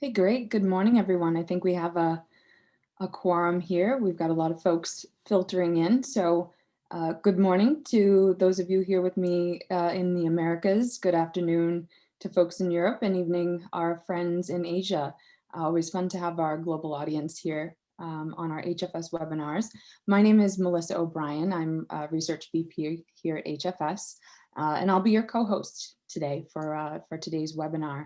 Hey, great. Good morning, everyone. I think we have a quorum here. We've got a lot of folks filtering in. So good morning to those of you here with me in the Americas. Good afternoon to folks in Europe, and evening our friends in Asia. Always fun to have our global audience here on our HFS webinars. My name is Melissa O'Brien. I'm a Research VP here at HFS. And I'll be your co-host today for today's webinar.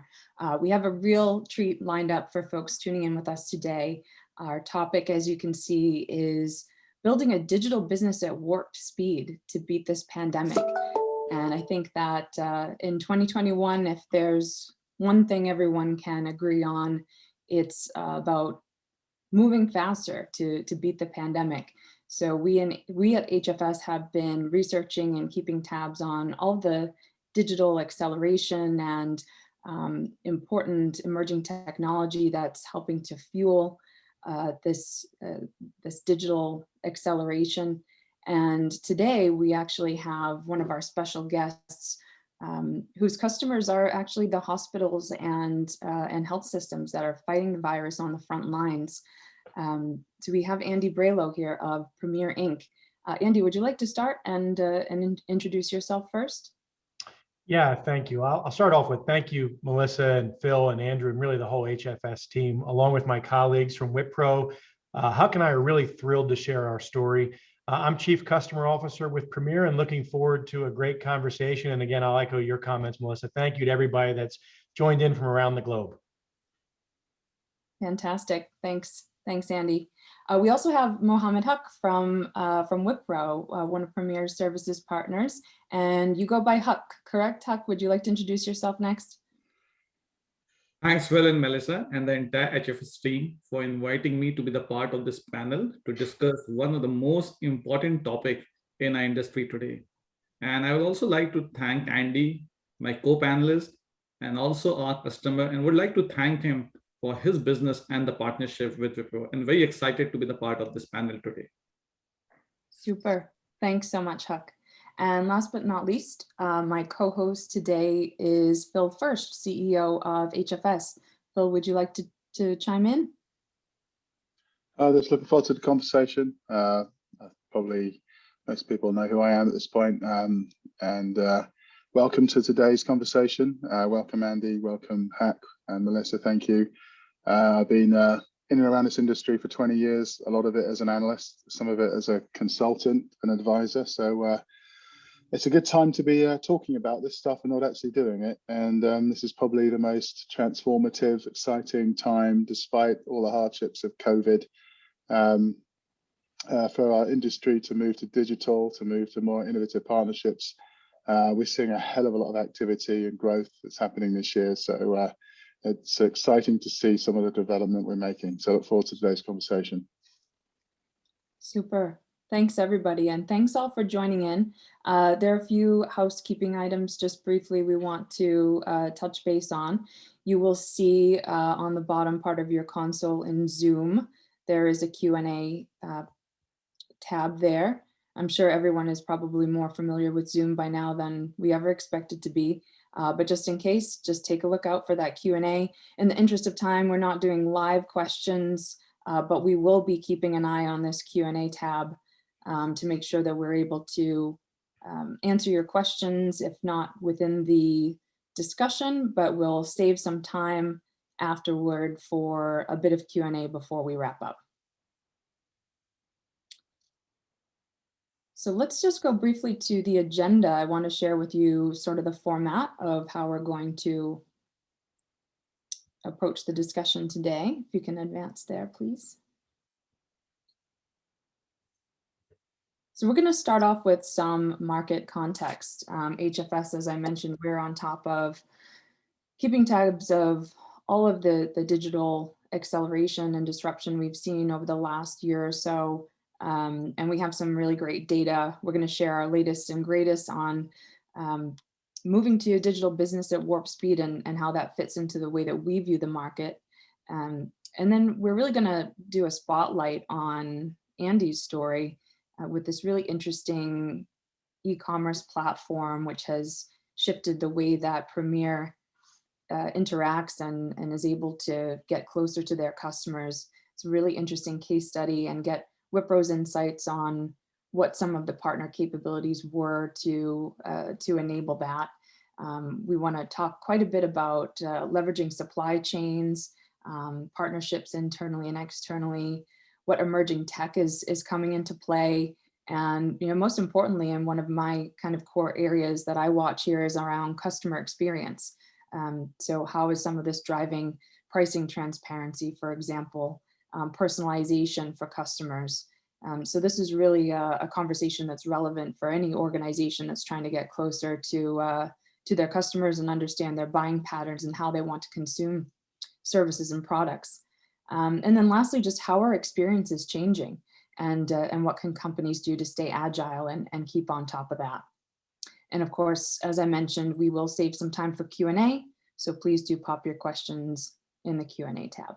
We have a real treat lined up for folks tuning in with us today. Our topic, as you can see, is building a digital business at warp speed to beat this pandemic. And I think that in 2021, if there's one thing everyone can agree on, it's about moving faster to beat the pandemic. So we at HFS have been researching and keeping tabs on all the digital acceleration and important emerging technology that's helping to fuel this digital acceleration. And today we actually have one of our special guests whose customers are actually the hospitals and health systems that are fighting the virus on the front lines. So we have Andrew Brailo here of Premier Inc. Andy, would you like to start and introduce yourself first? Yeah, thank you. I'll start off with thank you, Melissa and Phil and Andrew, and really the whole HFS team, along with my colleagues from Wipro. Haque and I are really thrilled to share our story. I'm Chief Customer Officer with Premier and looking forward to a great conversation. And again, I'll echo your comments, Melissa. Thank you to everybody that's joined in from around the globe. Fantastic. Thanks, Andy. We also have Mohd Haque from Wipro, one of Premier's services partners, and you go by Haque, correct? Haque, would you like to introduce yourself next? Thanks, Phil and Melissa, and the entire HFS team for inviting me to be the part of this panel to discuss one of the most important topics in our industry today. And I would also like to thank Andy, my co-panelist, and also our customer, and would like to thank him for his business and the partnership with Wipro, and very excited to be the part of this panel today. Super. Thanks so much, Haque. And last but not least, my co-host today is Phil First, CEO of HFS. Phil, would you like to chime in? Just looking forward to the conversation. Probably most people know who I am at this point. Welcome to today's conversation. Welcome, Andy. Welcome, Haque and Melissa. Thank you. I've been in and around this industry for 20 years, a lot of it as an analyst, some of it as a consultant and advisor. So it's a good time to be talking about this stuff and not actually doing it. And this is probably the most transformative, exciting time, despite all the hardships of COVID, for our industry to move to digital, to move to more innovative partnerships. We're seeing a hell of a lot of activity and growth that's happening this year. So it's exciting to see some of the development we're making. So I look forward to today's conversation. Super. Thanks, everybody. And thanks all for joining in. There are a few housekeeping items just briefly we want to touch base on. You will see on the bottom part of your console in Zoom, there is a Q&A tab there. I'm sure everyone is probably more familiar with Zoom by now than we ever expected to be. But just in case, just take a look out for that Q&A. In the interest of time, we're not doing live questions, but we will be keeping an eye on this Q&A tab to make sure that we're able to answer your questions, if not within the discussion, but we'll save some time afterward for a bit of Q&A before we wrap up. So let's just go briefly to the agenda. I want to share with you sort of the format of how we're going to approach the discussion today. If you can advance there, please. So we're going to start off with some market context. HFS, as I mentioned, we're on top of keeping tabs of all of the digital acceleration and disruption we've seen over the last year or so. And we have some really great data. We're going to share our latest and greatest on moving to a digital business at warp speed and how that fits into the way that we view the market. And then we're really going to do a spotlight on Andy's story with this really interesting e-commerce platform, which has shifted the way that Premier interacts and is able to get closer to their customers. It's a really interesting case study, and get Wipro's insights on what some of the partner capabilities were to enable that. We want to talk quite a bit about leveraging supply chains, partnerships internally and externally, what emerging tech is coming into play. And most importantly, and one of my kind of core areas that I watch here is around customer experience. So how is some of this driving pricing transparency, for example, personalization for customers? So this is really a conversation that's relevant for any organization that's trying to get closer to their customers and understand their buying patterns and how they want to consume services and products. And then lastly, just how our experience is changing, and what can companies do to stay agile and keep on top of that. And of course, as I mentioned, we will save some time for Q&A, so please do pop your questions in the Q&A tab.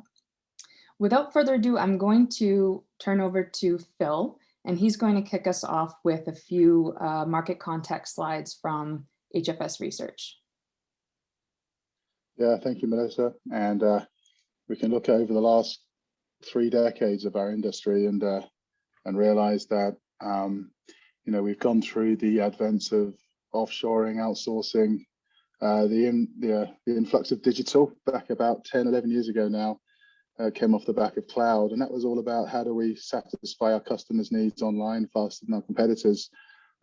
Without further ado, I'm going to turn over to Phil, and he's going to kick us off with a few market context slides from HFS Research. Yeah, thank you, Melissa. And we can look over the last 3 decades of our industry and realize that we've gone through the advent of offshoring, outsourcing, the influx of digital back about 10, 11 years ago now. Came off the back of cloud, and that was all about how do we satisfy our customers' needs online faster than our competitors,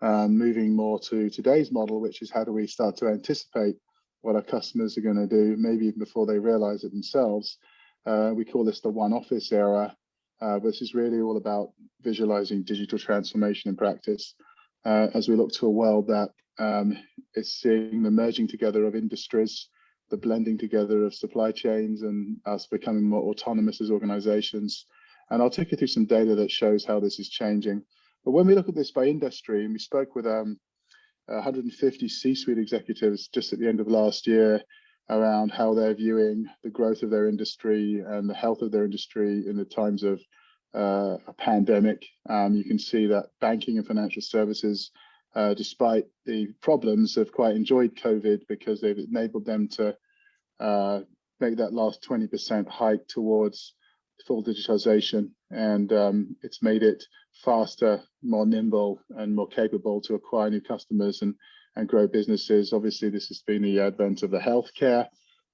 moving more to today's model, which is how do we start to anticipate what our customers are going to do, maybe even before they realize it themselves. We call this the one office era, which is really all about visualizing digital transformation in practice, as we look to a world that is seeing the merging together of industries, the blending together of supply chains, and us becoming more autonomous as organizations. And I'll take you through some data that shows how this is changing. But when we look at this by industry, and we spoke with 150 C-suite executives just at the end of last year around how they're viewing the growth of their industry and the health of their industry in the times of a pandemic. You can see that banking and financial services, despite the problems, have quite enjoyed COVID because they've enabled them to make that last 20% hike towards full digitization. And it's made it faster, more nimble, and more capable to acquire new customers and grow businesses. Obviously, this has been the advent of the healthcare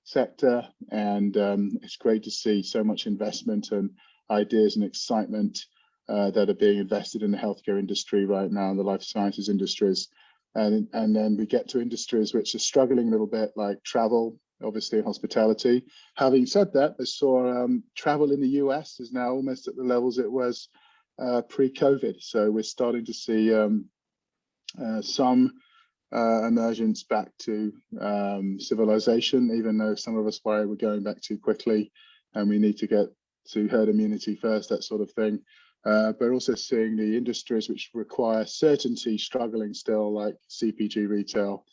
sector, and it's great to see so much investment and ideas and excitement that are being invested in the healthcare industry right now, and the life sciences industries. And then we get to industries which are struggling a little bit, like travel, obviously, and hospitality. Having said that, I saw travel in the US is now almost at the levels it was pre-COVID. So we're starting to see some emergence back to civilization, even though some of us worry we're going back too quickly and we need to get to herd immunity first, that sort of thing. But also seeing the industries which require certainty struggling still, like CPG, retail,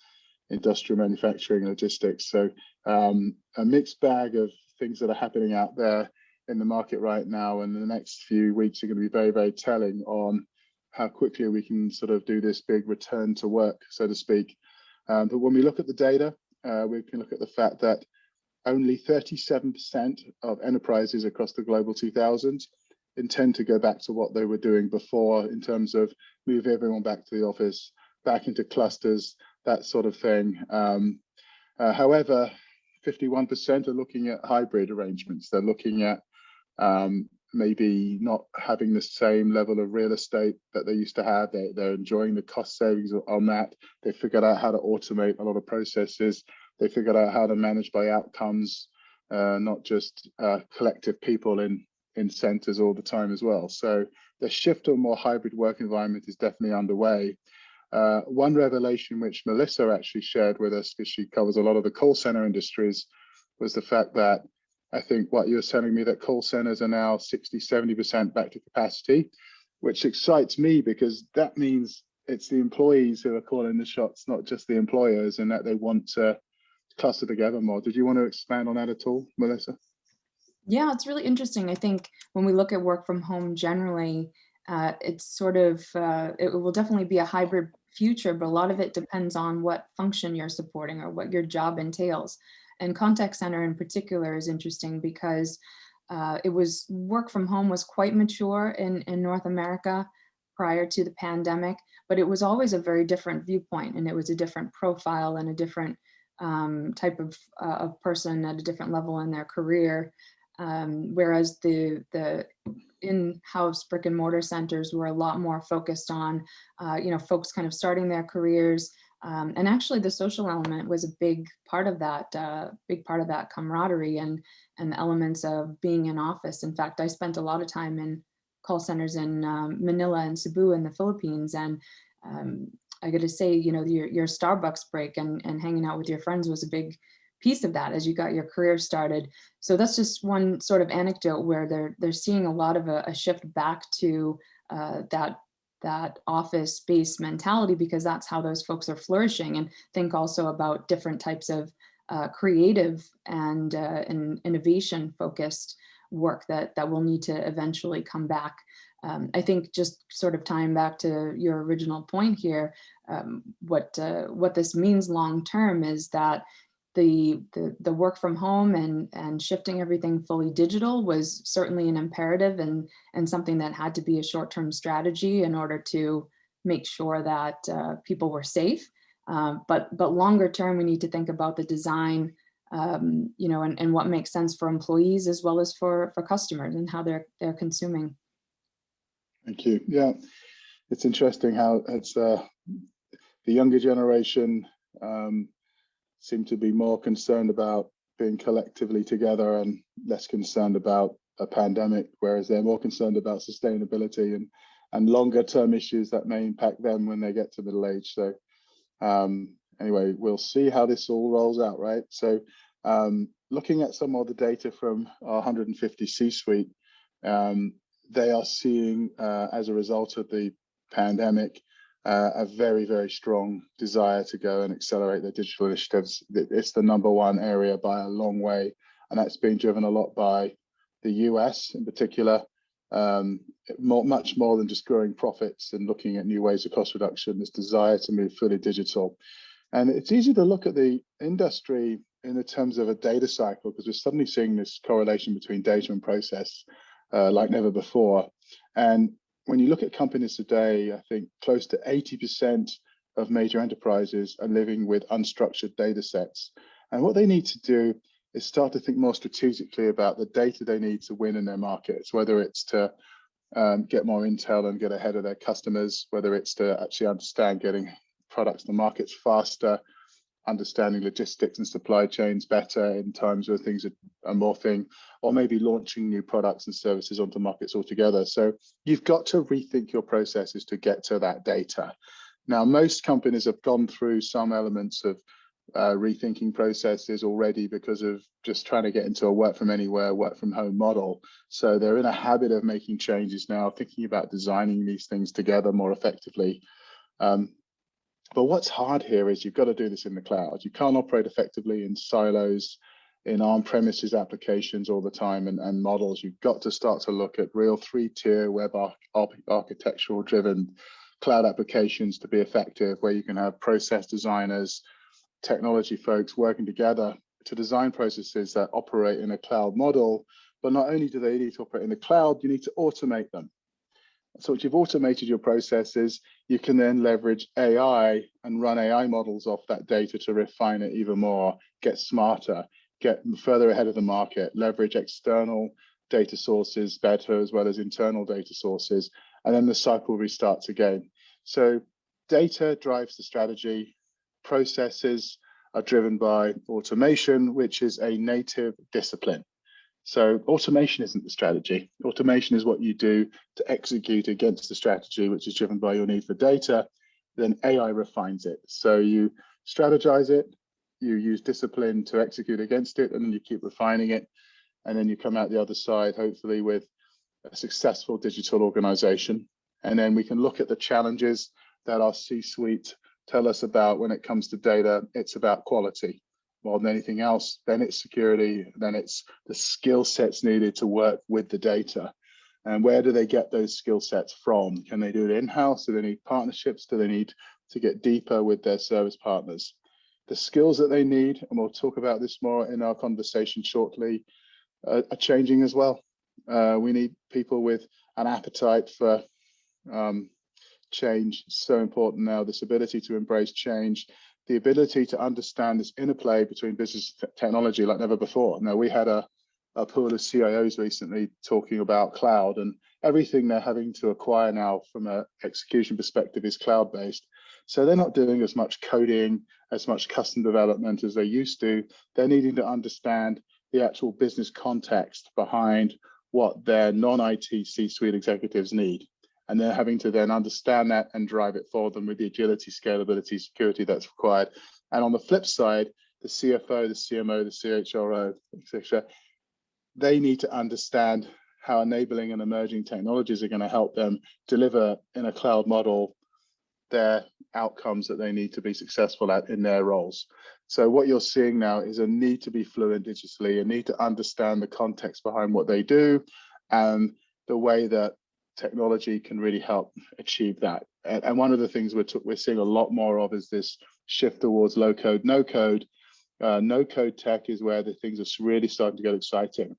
industrial manufacturing, logistics. So a mixed bag of things that are happening out there in the market right now, and the next few weeks are going to be very, very telling on how quickly we can sort of do this big return to work, so to speak. But when we look at the data, we can look at the fact that only 37% of enterprises across the global 2000 intend to go back to what they were doing before in terms of move everyone back to the office, back into clusters, that sort of thing. However, 51% are looking at hybrid arrangements. They're looking at maybe not having the same level of real estate that they used to have. They're enjoying the cost savings on that. They figured out how to automate a lot of processes. They figured out how to manage by outcomes, not just collective people in centers all the time as well. So the shift to a more hybrid work environment is definitely underway. One revelation which Melissa actually shared with us, because she covers a lot of the call center industries, was the fact that I think what you're telling me, that call centers are now 60-70% back to capacity, which excites me because that means it's the employees who are calling the shots, not just the employers, and that they want to cluster together more. Did you want to expand on that at all, Melissa? Yeah, it's really interesting. I think when we look at work from home generally, it's sort of, it will definitely be a hybrid future, but a lot of it depends on what function you're supporting or what your job entails. And contact center in particular is interesting because work from home was quite mature in North America prior to the pandemic, but it was always a very different viewpoint, and it was a different profile and a different type of person at a different level in their career. Whereas the in-house brick and mortar centers were a lot more focused on, folks kind of starting their careers. And actually the social element was a big part of that camaraderie and the elements of being in office. In fact, I spent a lot of time in call centers in Manila and Cebu in the Philippines. And I got to say, your Starbucks break and hanging out with your friends was a big piece of that as you got your career started. So that's just one sort of anecdote where they're seeing a lot of a shift back to that office-based mentality, because that's how those folks are flourishing. And think also about different types of creative and innovation-focused work that will need to eventually come back. I think just sort of tying back to your original point here, what this means long-term is that the work from home and shifting everything fully digital was certainly an imperative and something that had to be a short-term strategy in order to make sure that people were safe. But longer term, we need to think about the design, and what makes sense for employees as well as for customers and how they're consuming. Thank you. Yeah, it's interesting how it's the younger generation seem to be more concerned about being collectively together and less concerned about a pandemic, whereas they're more concerned about sustainability and longer term issues that may impact them when they get to middle age. So anyway, we'll see how this all rolls out, right? So looking at some of the data from our 150 C-suite, they are seeing, as a result of the pandemic, a very, very strong desire to go and accelerate their digital initiatives. It's the #1 area by a long way, and that's being driven a lot by the US in particular, much more than just growing profits and looking at new ways of cost reduction, this desire to move fully digital. And it's easy to look at the industry in the terms of a data cycle, because we're suddenly seeing this correlation between data and process like never before. And when you look at companies today, I think close to 80% of major enterprises are living with unstructured data sets. And what they need to do is start to think more strategically about the data they need to win in their markets, whether it's to get more intel and get ahead of their customers, whether it's to actually understand getting products to the markets faster, understanding logistics and supply chains better in times where things are morphing, or maybe launching new products and services onto markets altogether. So you've got to rethink your processes to get to that data. Now, most companies have gone through some elements of rethinking processes already because of just trying to get into a work from anywhere, work from home model. So they're in a habit of making changes now, thinking about designing these things together more effectively. But what's hard here is you've got to do this in the cloud. You can't operate effectively in silos, in on-premises applications all the time and models. You've got to start to look at real 3-tier web architectural driven cloud applications to be effective, where you can have process designers, technology folks working together to design processes that operate in a cloud model. But not only do they need to operate in the cloud, you need to automate them. So once you've automated your processes, you can then leverage AI and run AI models off that data to refine it even more, get smarter, get further ahead of the market, leverage external data sources better as well as internal data sources, and then the cycle restarts again. So data drives the strategy. Processes are driven by automation, which is a native discipline. So automation isn't the strategy. Automation is what you do to execute against the strategy, which is driven by your need for data. Then AI refines it. So you strategize it, you use discipline to execute against it, and then you keep refining it. And then you come out the other side, hopefully with a successful digital organization. And then we can look at the challenges that our C-suite tell us about when it comes to data. It's about quality more than anything else. Then it's security. Then it's the skill sets needed to work with the data. And where do they get those skill sets from? Can they do it in-house? Do they need partnerships? Do they need to get deeper with their service partners? the skills that they need, and we'll talk about this more in our conversation shortly, are changing as well. We need people with an appetite for change. It's so important now, this ability to embrace change, the ability to understand this interplay between business and technology like never before. Now, we had a pool of CIOs recently talking about cloud, and everything they're having to acquire now from an execution perspective is cloud-based. So they're not doing as much coding, as much custom development as they used to. They're needing to understand the actual business context behind what their non-IT C-suite executives need. And they're having to then understand that and drive it for them with the agility, scalability, security that's required. And on the flip side, the CFO, the CMO, the CHRO, etc., they need to understand how enabling and emerging technologies are going to help them deliver in a cloud model their outcomes that they need to be successful at in their roles. So what you're seeing now is a need to be fluent digitally, a need to understand the context behind what they do and the way that technology can really help achieve that. And one of the things we're seeing a lot more of is this shift towards low code, no code. No code tech is where the things are really starting to get exciting,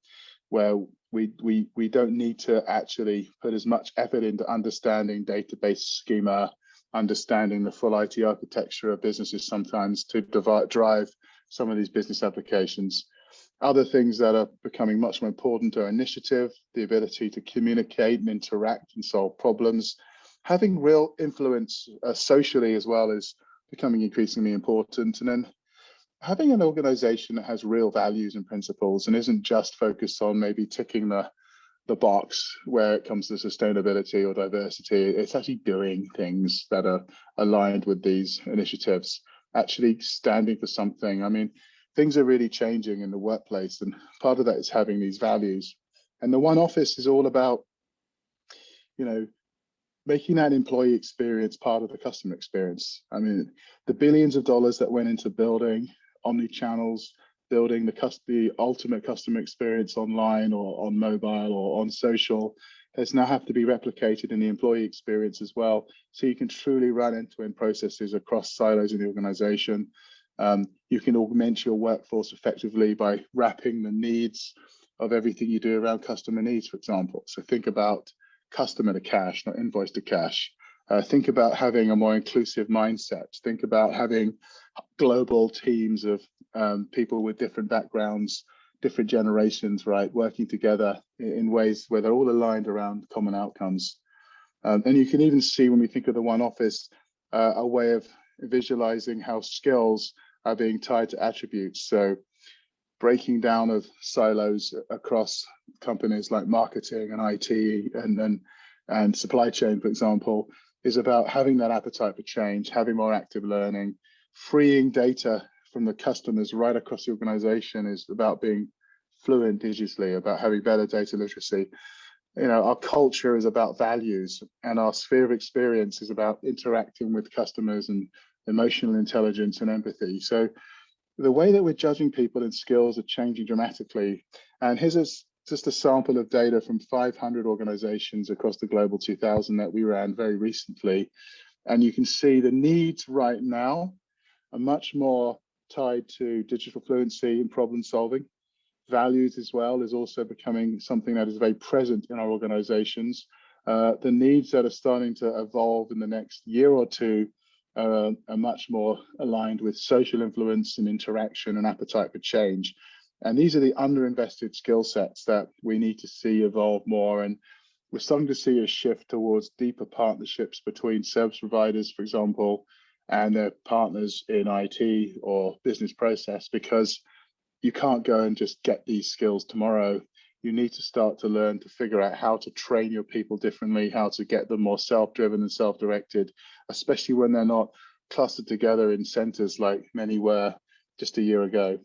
where we don't need to actually put as much effort into understanding database schema, understanding the full IT architecture of businesses sometimes to drive some of these business applications. Other things that are becoming much more important are initiative, the ability to communicate and interact and solve problems. Having real influence socially as well is becoming increasingly important. And then having an organization that has real values and principles and isn't just focused on maybe ticking the box where it comes to sustainability or diversity. It's actually doing things that are aligned with these initiatives, actually standing for something. I mean, things are really changing in the workplace, and part of that is having these values. And the One Office is all about, making that employee experience part of the customer experience. I mean, the billions of dollars that went into building omni-channels, building the ultimate customer experience online or on mobile or on social, has now have to be replicated in the employee experience as well. So you can truly run end-to-end processes across silos in the organization. You can augment your workforce effectively by wrapping the needs of everything you do around customer needs, for example. So think about customer to cash, not invoice to cash. Think about having a more inclusive mindset. Think about having global teams of people with different backgrounds, different generations, right, working together in ways where they're all aligned around common outcomes. And you can even see, when we think of the One Office, a way of visualizing how skills are being tied to attributes. So breaking down of silos across companies like marketing and IT and supply chain, for example, is about having that appetite for change, having more active learning, freeing data from the customers right across the organization is about being fluent digitally, about having better data literacy. Our culture is about values, and our sphere of experience is about interacting with customers and emotional intelligence and empathy. So the way that we're judging people and skills are changing dramatically. And here's just a sample of data from 500 organizations across the Global 2000 that we ran very recently. And you can see the needs right now are much more tied to digital fluency and problem solving. Values as well is also becoming something that is very present in our organizations. The needs that are starting to evolve in the next year or two are much more aligned with social influence and interaction and appetite for change. And these are the underinvested skill sets that we need to see evolve more. And we're starting to see a shift towards deeper partnerships between service providers, for example, and their partners in IT or business process, because you can't go and just get these skills tomorrow. You need to start to learn to figure out how to train your people differently, how to get them more self-driven and self-directed, especially when they're not clustered together in centers like many were just a year ago.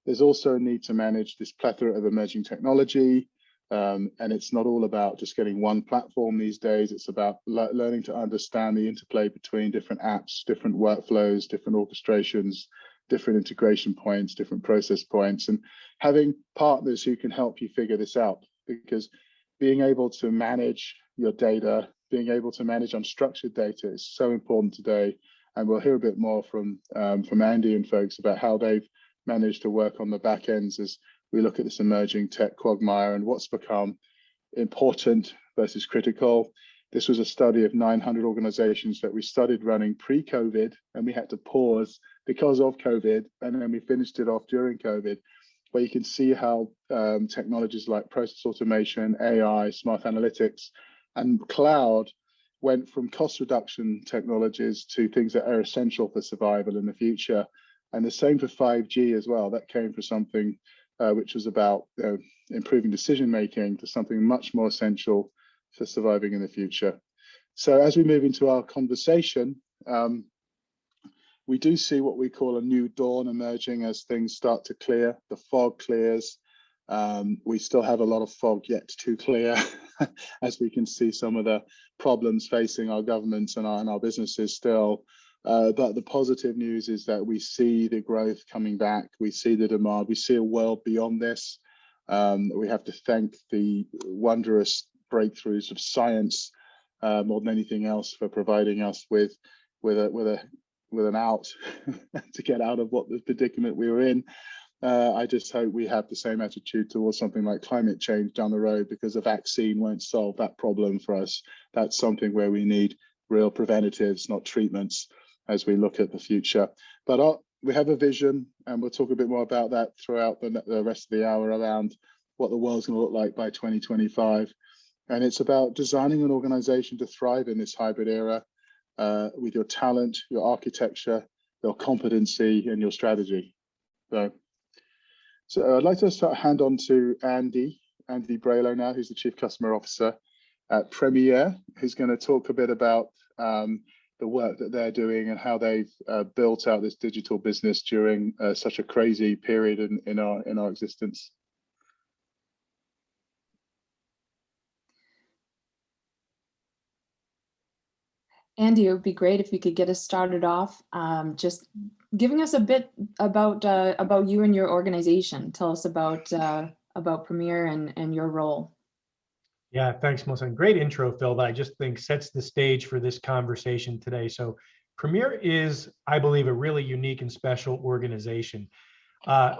There's also a need to manage this plethora of emerging technology. And it's not all about just getting one platform these days. It's about learning to understand the interplay between different apps, different workflows, different orchestrations, different integration points, different process points, and having partners who can help you figure this out. Because being able to manage your data, being able to manage unstructured data is so important today. And we'll hear a bit more from Andy and folks about how they've managed to work on the back ends as we look at this emerging tech quagmire and what's become important versus critical. This was a study of 900 organizations that we started running pre-COVID, and we had to pause because of COVID, and then we finished it off during COVID. But you can see how technologies like process automation, AI, smart analytics, and cloud went from cost reduction technologies to things that are essential for survival in the future. And the same for 5G as well. That came from something which was about improving decision making to something much more essential for surviving in the future. So as we move into our conversation, we do see what we call a new dawn emerging as things start to clear. The fog clears. We still have a lot of fog yet to clear, as we can see some of the problems facing our governments and our businesses still. But the positive news is that we see the growth coming back. We see the demand. We see a world beyond this. We have to thank the wondrous breakthroughs of science more than anything else for providing us with an out to get out of what the predicament we were in. I just hope we have the same attitude towards something like climate change down the road, because a vaccine won't solve that problem for us. That's something where we need real preventatives, not treatments, as we look at the future. But we have a vision, and we'll talk a bit more about that throughout the rest of the hour around what the world's going to look like by 2025. And it's about designing an organization to thrive in this hybrid era with your talent, your architecture, your competency, and your strategy. So I'd like to hand on to Andy Brailo now, who's the Chief Customer Officer at Premier, who's going to talk a bit about the work that they're doing and how they've built out this digital business during such a crazy period in our existence. Andy, it would be great if you could get us started off, just giving us a bit about you and your organization. Tell us about Premier and your role. Yeah, thanks, Melissa. Great intro, Phil, that I just think sets the stage for this conversation today. So Premier is, I believe, a really unique and special organization.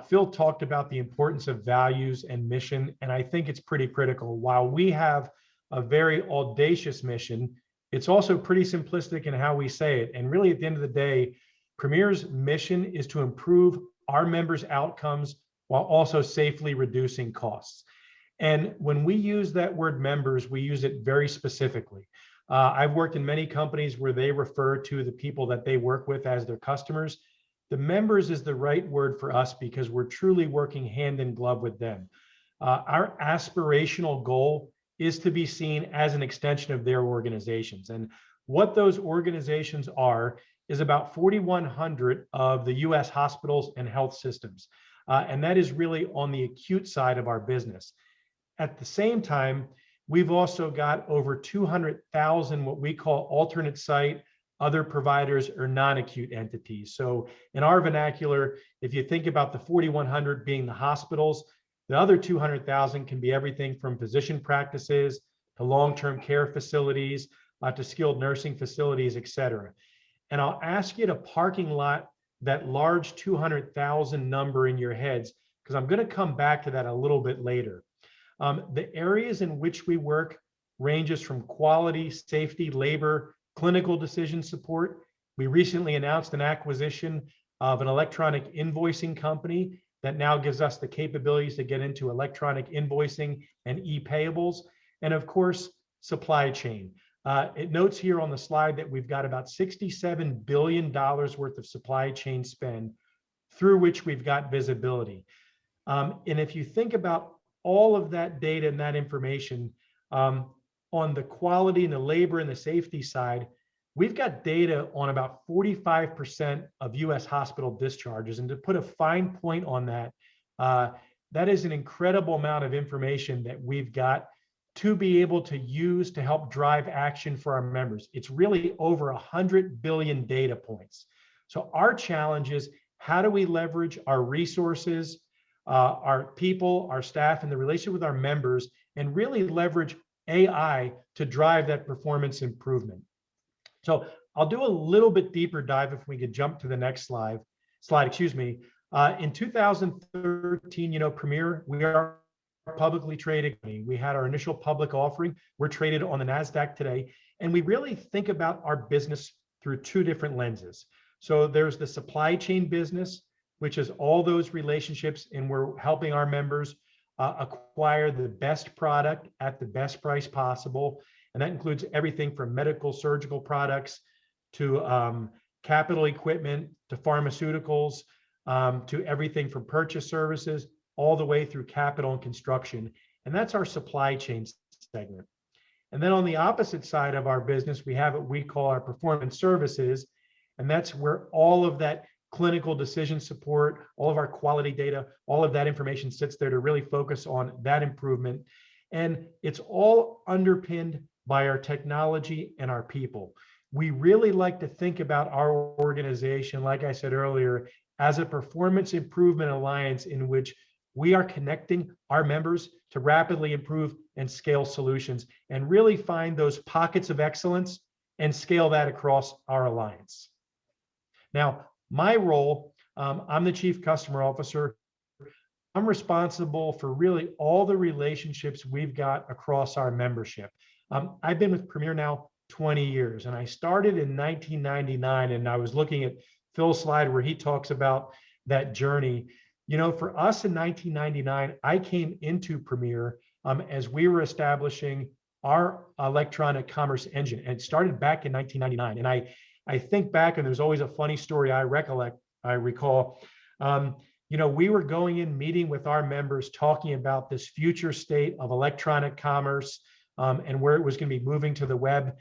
Phil talked about the importance of values and mission, and I think it's pretty critical. While we have a very audacious mission, it's also pretty simplistic in how we say it. And really, at the end of the day, Premier's mission is to improve our members' outcomes while also safely reducing costs. And when we use that word members, we use it very specifically. I've worked in many companies where they refer to the people that they work with as their customers. The members is the right word for us because we're truly working hand in glove with them. Our aspirational goal is to be seen as an extension of their organizations. And what those organizations are is about 4,100 of the US hospitals and health systems. And that is really on the acute side of our business. At the same time, we've also got over 200,000 what we call alternate site, other providers, or non-acute entities. So in our vernacular, if you think about the 4,100 being the hospitals, the other 200,000 can be everything from physician practices to long-term care facilities to skilled nursing facilities, et cetera. And I'll ask you to parking lot that large 200,000 number in your heads, because I'm going to come back to that a little bit later. The areas in which we work ranges from quality, safety, labor, clinical decision support. We recently announced an acquisition of an electronic invoicing company that now gives us the capabilities to get into electronic invoicing and e-payables. And of course, supply chain. It notes here on the slide that we've got about $67 billion worth of supply chain spend through which we've got visibility. And if you think about all of that data and that information on the quality and the labor and the safety side, we've got data on about 45% of US hospital discharges. And to put a fine point on that, that is an incredible amount of information that we've got to be able to use to help drive action for our members. It's really over 100 billion data points. So our challenge is, how do we leverage our resources, our people, our staff, and the relationship with our members, and really leverage AI to drive that performance improvement? So I'll do a little bit deeper dive if we could jump to the next slide, excuse me. In 2013, Premier, we are a publicly traded company. We had our initial public offering. We're traded on the NASDAQ today. And we really think about our business through two different lenses. So there's the supply chain business, which is all those relationships, and we're helping our members acquire the best product at the best price possible. And that includes everything from medical surgical products to capital equipment, to pharmaceuticals, to everything from purchase services, all the way through capital and construction. And that's our supply chain segment. And then on the opposite side of our business, we have what we call our performance services. And that's where all of that clinical decision support, all of our quality data, all of that information sits there to really focus on that improvement. And it's all underpinned by our technology and our people. We really like to think about our organization, like I said earlier, as a performance improvement alliance in which we are connecting our members to rapidly improve and scale solutions and really find those pockets of excellence and scale that across our alliance. Now, my role, I'm the Chief Customer Officer. I'm responsible for really all the relationships we've got across our membership. I've been with Premier now 20 years, and I started in 1999, and I was looking at Phil's slide where he talks about that journey. For us in 1999, I came into Premier as we were establishing our electronic commerce engine, and it started back in 1999. And I think back, and there's always a funny story I recall. We were going in, meeting with our members, talking about this future state of electronic commerce and where it was going to be moving to the web.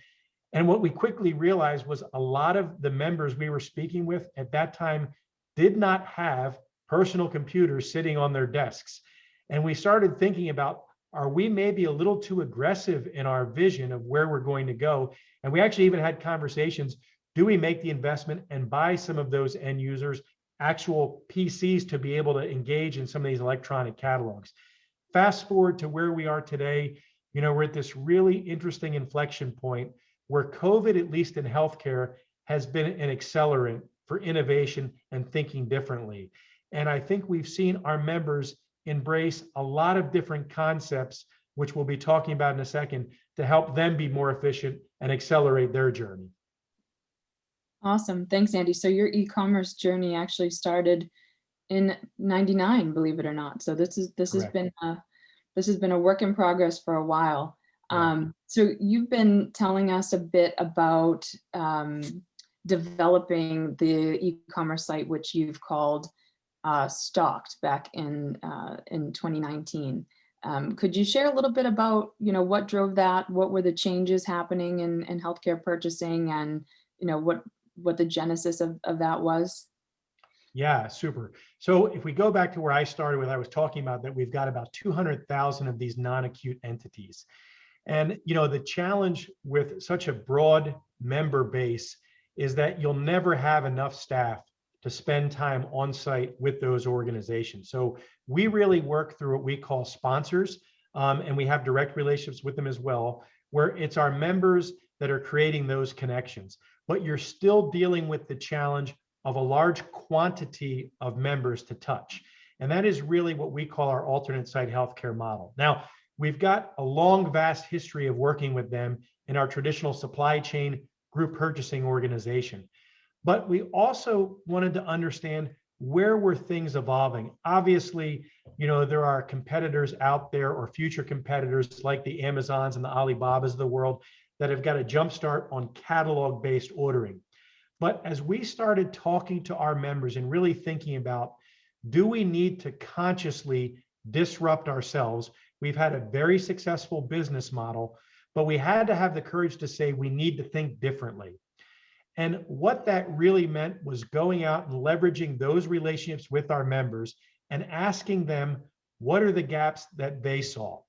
And what we quickly realized was a lot of the members we were speaking with at that time did not have personal computers sitting on their desks. And we started thinking about, are we maybe a little too aggressive in our vision of where we're going to go? And we actually even had conversations, do we make the investment and buy some of those end users actual PCs to be able to engage in some of these electronic catalogs? Fast forward to where we are today, we're at this really interesting inflection point where COVID, at least in healthcare, has been an accelerant for innovation and thinking differently. And I think we've seen our members embrace a lot of different concepts, which we'll be talking about in a second, to help them be more efficient and accelerate their journey. Awesome. Thanks, Andy. So your e-commerce journey actually started in '99, believe it or not. So this has been a work in progress for a while. So you've been telling us a bit about developing the e-commerce site, which you've called Stocked back in 2019. Could you share a little bit about what drove that? What were the changes happening in healthcare purchasing, and what the genesis of that was? Yeah, super. So if we go back to where I started with, I was talking about that we've got about 200,000 of these non-acute entities. And the challenge with such a broad member base is that you'll never have enough staff to spend time on site with those organizations. So we really work through what we call sponsors, and we have direct relationships with them as well, where it's our members that are creating those connections. But you're still dealing with the challenge of a large quantity of members to touch. And that is really what we call our alternate site healthcare model. Now, we've got a long, vast history of working with them in our traditional supply chain group purchasing organization. But we also wanted to understand, where were things evolving? Obviously, there are competitors out there, or future competitors like the Amazons and the Alibabas of the world, that have got a jumpstart on catalog-based ordering. But as we started talking to our members and really thinking about, do we need to consciously disrupt ourselves? We've had a very successful business model, but we had to have the courage to say we need to think differently. And what that really meant was going out and leveraging those relationships with our members and asking them, what are the gaps that they saw?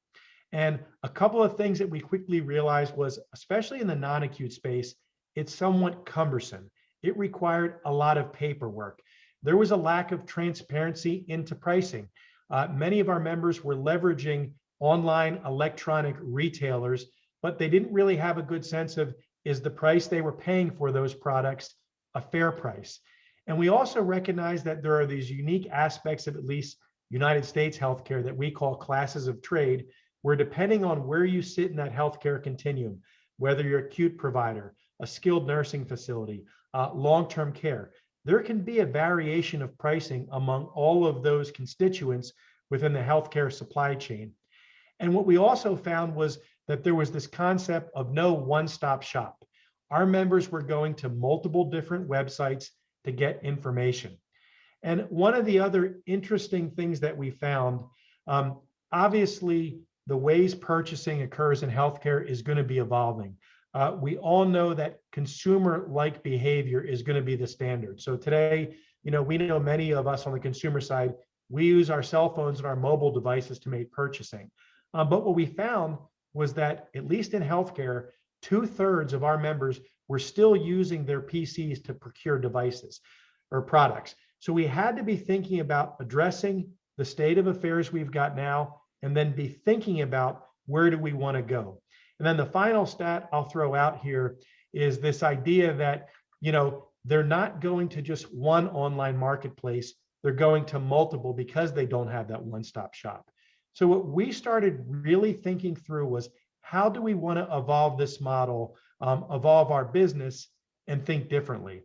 And a couple of things that we quickly realized was, especially in the non-acute space, it's somewhat cumbersome. It required a lot of paperwork. There was a lack of transparency into pricing. Many of our members were leveraging online electronic retailers, but they didn't really have a good sense of, is the price they were paying for those products a fair price? And we also recognize that there are these unique aspects of at least United States healthcare that we call classes of trade, where depending on where you sit in that healthcare continuum, whether you're an acute provider, a skilled nursing facility, long-term care, there can be a variation of pricing among all of those constituents within the healthcare supply chain. And what we also found was that there was this concept of no one-stop shop. Our members were going to multiple different websites to get information. And one of the other interesting things that we found, obviously, the ways purchasing occurs in healthcare is going to be evolving. We all know that consumer-like behavior is going to be the standard. So today, we know many of us on the consumer side, we use our cell phones and our mobile devices to make purchasing. But what we found was that, at least in healthcare, 2/3 of our members were still using their PCs to procure devices or products. So we had to be thinking about addressing the state of affairs we've got now, and then be thinking about where do we want to go. And then the final stat I'll throw out here is this idea that, they're not going to just one online marketplace, they're going to multiple because they don't have that one-stop shop. So what we started really thinking through was, how do we want to evolve this model, evolve our business, and think differently?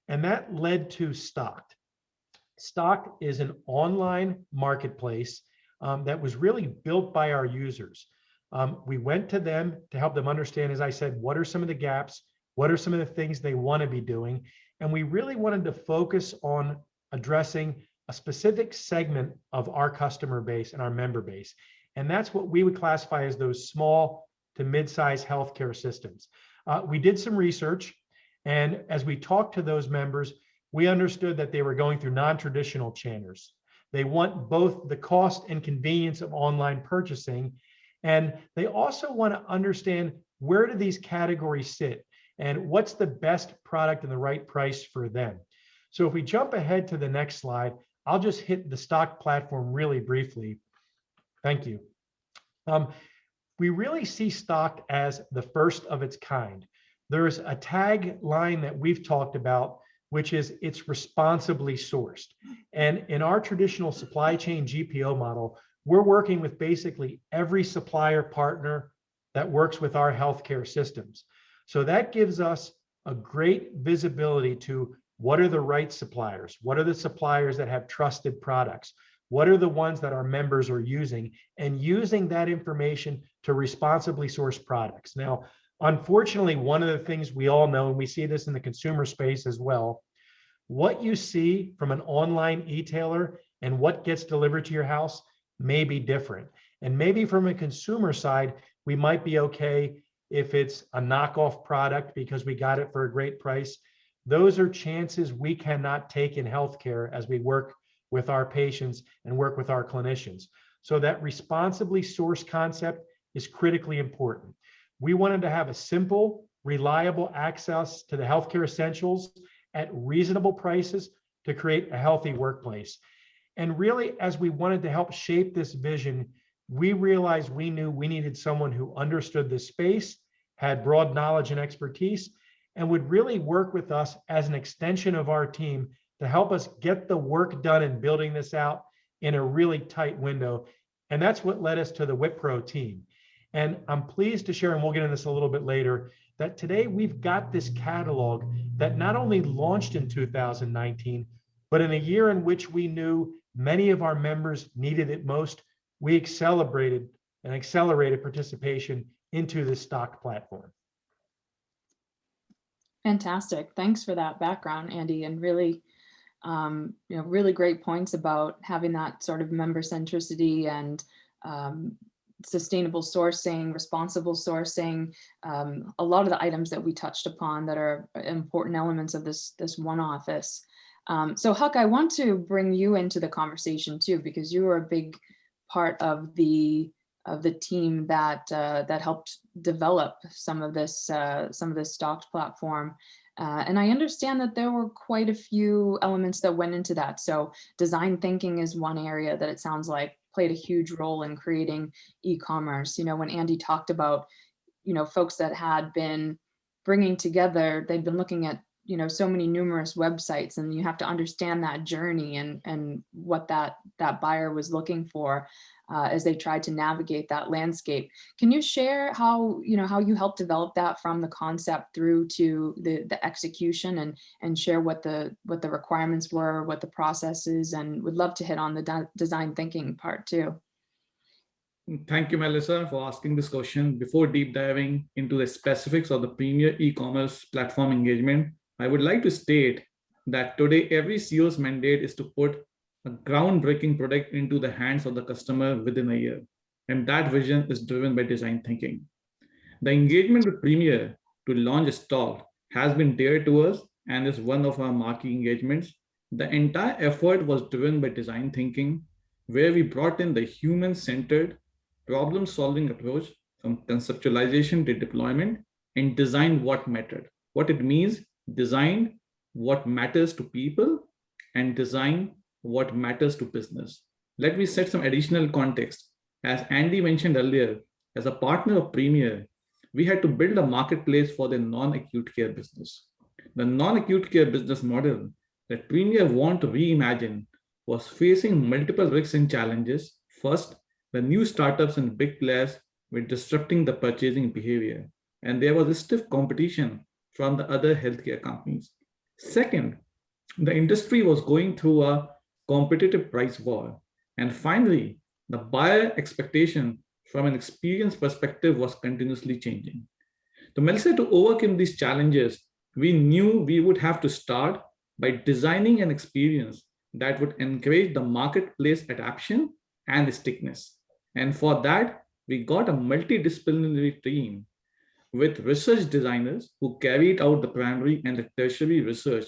And that led to Stocked. Stocked is an online marketplace that was really built by our users. We went to them to help them understand, as I said, what are some of the gaps, what are some of the things they want to be doing, and we really wanted to focus on addressing a specific segment of our customer base and our member base. And that's what we would classify as those small to mid-sized healthcare systems. We did some research, and as we talked to those members, we understood that they were going through non-traditional channels. They want both the cost and convenience of online purchasing, and they also want to understand, where do these categories sit and what's the best product and the right price for them. So if we jump ahead to the next slide, I'll just hit the Stocked platform really briefly. Thank you. We really see Stocked as the first of its kind. There's a tagline that we've talked about, which is it's responsibly sourced. And in our traditional supply chain GPO model, we're working with basically every supplier partner that works with our healthcare systems. So that gives us a great visibility to what are the right suppliers, what are the suppliers that have trusted products, what are the ones that our members are using, and using that information to responsibly source products. Now, unfortunately, one of the things we all know, and we see this in the consumer space as well, what you see from an online e-tailer and what gets delivered to your house may be different. And maybe from a consumer side, we might be okay if it's a knockoff product because we got it for a great price. Those are chances we cannot take in healthcare as we work with our patients and work with our clinicians. So that responsibly sourced concept is critically important. We wanted to have a simple, reliable access to the healthcare essentials at reasonable prices to create a healthy workplace. And really, as we wanted to help shape this vision, we realized we knew we needed someone who understood the space, had broad knowledge and expertise, and would really work with us as an extension of our team to help us get the work done in building this out in a really tight window. And that's what led us to the Wipro team. And I'm pleased to share, and we'll get into this a little bit later, that today we've got this catalog that not only launched in 2019, but in a year in which we knew many of our members needed it most, we accelerated participation into the Stocked platform. Fantastic. Thanks for that background, Andy, and really, really great points about having that sort of member centricity and sustainable sourcing, responsible sourcing, a lot of the items that we touched upon that are important elements of this one office. So Huck, I want to bring you into the conversation too, because you were a big part of the team that helped develop some of this Stocked platform. And I understand that there were quite a few elements that went into that. So design thinking is one area that it sounds like played a huge role in creating e-commerce. When Andy talked about, folks that had been bringing together, they'd been looking at, so many numerous websites, and you have to understand that journey and what that buyer was looking for as they tried to navigate that landscape. Can you share how you helped develop that from the concept through to the execution, and share what the requirements were, what the process is, and would love to hit on the design thinking part too. Thank you, Melissa, for asking this question. Before deep diving into the specifics of the Premier e-commerce platform engagement, I would like to state that today every CEO's mandate is to put a groundbreaking product into the hands of the customer within a year. And that vision is driven by design thinking. The engagement with Premier to launch a stock has been dear to us and is one of our marquee engagements. The entire effort was driven by design thinking, where we brought in the human-centered problem-solving approach from conceptualization to deployment and design what mattered. What it means, design what matters to people and design what matters to business. Let me set some additional context. As Andy mentioned earlier, as a partner of Premier, we had to build a marketplace for the non-acute care business. The non-acute care business model that Premier wanted to reimagine was facing multiple risks and challenges. First, the new startups and big players were disrupting the purchasing behavior, and there was a stiff competition from the other healthcare companies. Second, the industry was going through a competitive price war. And finally, the buyer expectation from an experience perspective was continuously changing. So Melissa, to overcome these challenges, we knew we would have to start by designing an experience that would encourage the marketplace adoption and stickiness. And for that, we got a multidisciplinary team with research designers who carried out the primary and the tertiary research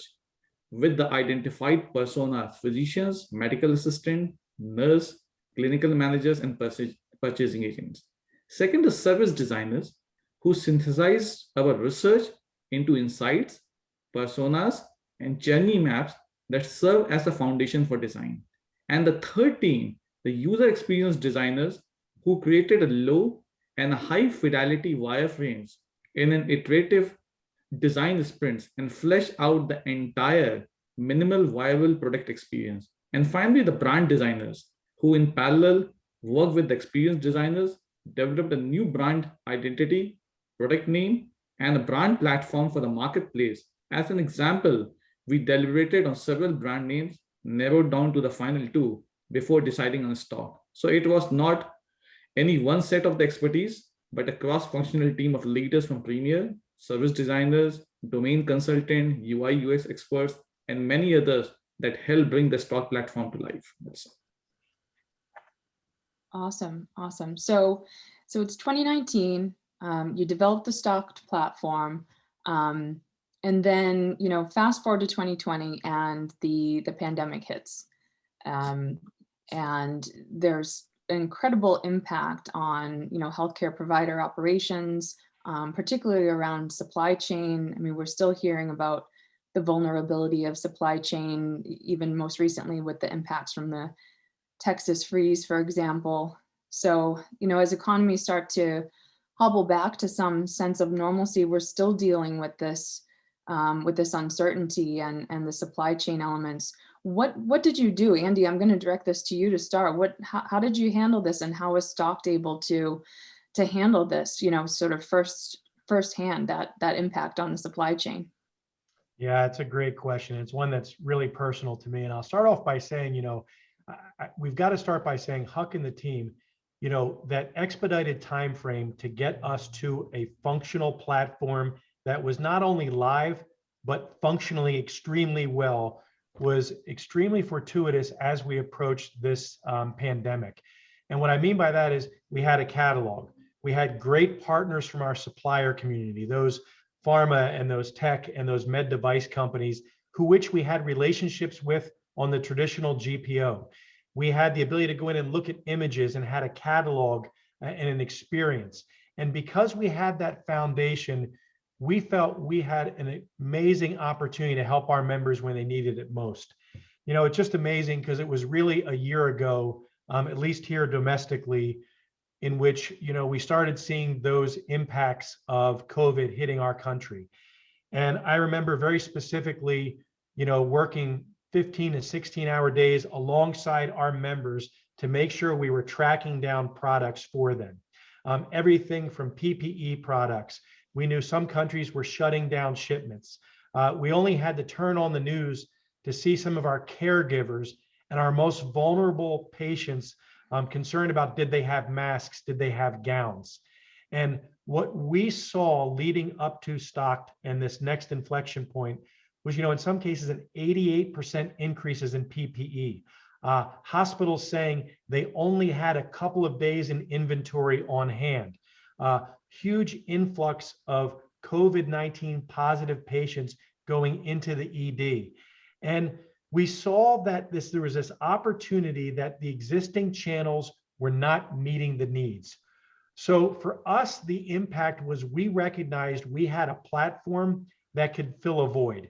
with the identified personas: physicians, medical assistant, nurse, clinical managers, and purchasing agents. Second, the service designers who synthesized our research into insights, personas, and journey maps that serve as a foundation for design. And the third team, the user experience designers who created a low and a high fidelity wireframes in an iterative design sprints and flesh out the entire minimal viable product experience. And finally, the brand designers who in parallel work with the experience designers, developed a new brand identity, product name, and a brand platform for the marketplace. As an example, we deliberated on several brand names, narrowed down to the final two before deciding on a stock. So it was not any one set of the expertise, but a cross-functional team of leaders from Premier, service designers, domain consultant, UI, UX experts, and many others that help bring the stock platform to life. Awesome. So it's 2019. You developed the stock platform, and then fast forward to 2020, and the pandemic hits, and there's incredible impact on healthcare provider operations, particularly around supply chain. I mean, we're still hearing about the vulnerability of supply chain, even most recently with the impacts from the Texas freeze, for example. So, as economies start to hobble back to some sense of normalcy, we're still dealing with this uncertainty and the supply chain elements. What did you do, Andy? I'm going to direct this to you to start. How did you handle this, and how was Stocked able to handle this? Sort of firsthand that impact on the supply chain. Yeah, it's a great question. It's one that's really personal to me, and I'll start off by saying, we've got to start by saying Huck and the team, that expedited time frame to get us to a functional platform that was not only live but functionally extremely well was extremely fortuitous as we approached this pandemic. And what I mean by that is we had a catalog. We had great partners from our supplier community, those pharma and those tech and those med device companies which we had relationships with on the traditional GPO. We had the ability to go in and look at images and had a catalog and an experience. And because we had that foundation, we felt we had an amazing opportunity to help our members when they needed it most. It's just amazing because it was really a year ago, at least here domestically, in which, we started seeing those impacts of COVID hitting our country. And I remember very specifically, working 15 to 16-hour days alongside our members to make sure we were tracking down products for them. Everything from PPE products. We knew some countries were shutting down shipments. We only had to turn on the news to see some of our caregivers and our most vulnerable patients concerned about, did they have masks? Did they have gowns? And what we saw leading up to stock and this next inflection point was, in some cases, an 88% increases in PPE. Hospitals saying they only had a couple of days in inventory on hand. Huge influx of COVID-19 positive patients going into the ED. And we saw that there was this opportunity that the existing channels were not meeting the needs. So for us, the impact was we recognized we had a platform that could fill a void.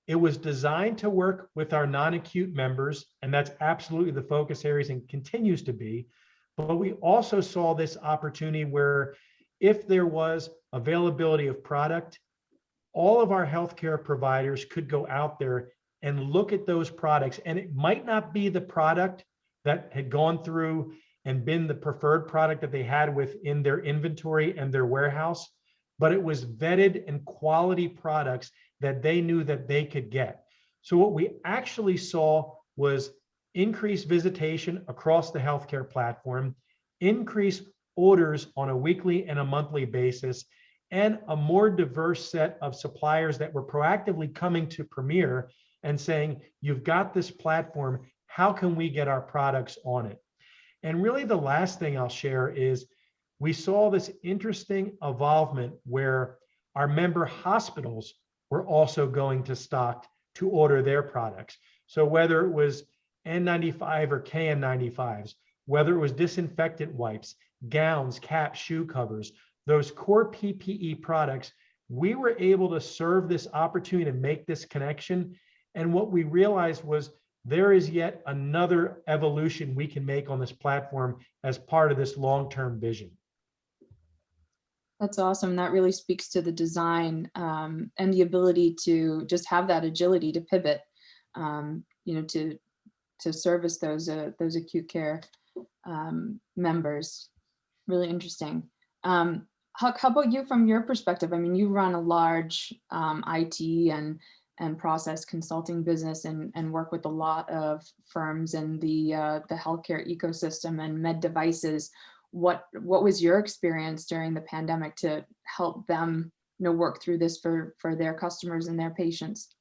It was designed to work with our non-acute members, and that's absolutely the focus areas and continues to be. But we also saw this opportunity where if there was availability of product, all of our healthcare providers could go out there and look at those products. And it might not be the product that had gone through and been the preferred product that they had within their inventory and their warehouse, but it was vetted and quality products that they knew that they could get. So what we actually saw was increased visitation across the healthcare platform, increased orders on a weekly and a monthly basis, and a more diverse set of suppliers that were proactively coming to Premier and saying, you've got this platform, how can we get our products on it? And really the last thing I'll share is we saw this interesting evolvement where our member hospitals were also going to stock to order their products. So whether it was N95 or KN95s, whether it was disinfectant wipes, gowns, caps, shoe covers, those core PPE products, we were able to serve this opportunity to make this connection. And what we realized was there is yet another evolution we can make on this platform as part of this long-term vision. That's awesome. That really speaks to the design and the ability to just have that agility to pivot, to service those acute care members. Really interesting. Huck, how about you from your perspective? I mean, you run a large IT and process consulting business and work with a lot of firms in the healthcare ecosystem and med devices. What was your experience during the pandemic to help them work through this for their customers and their patients?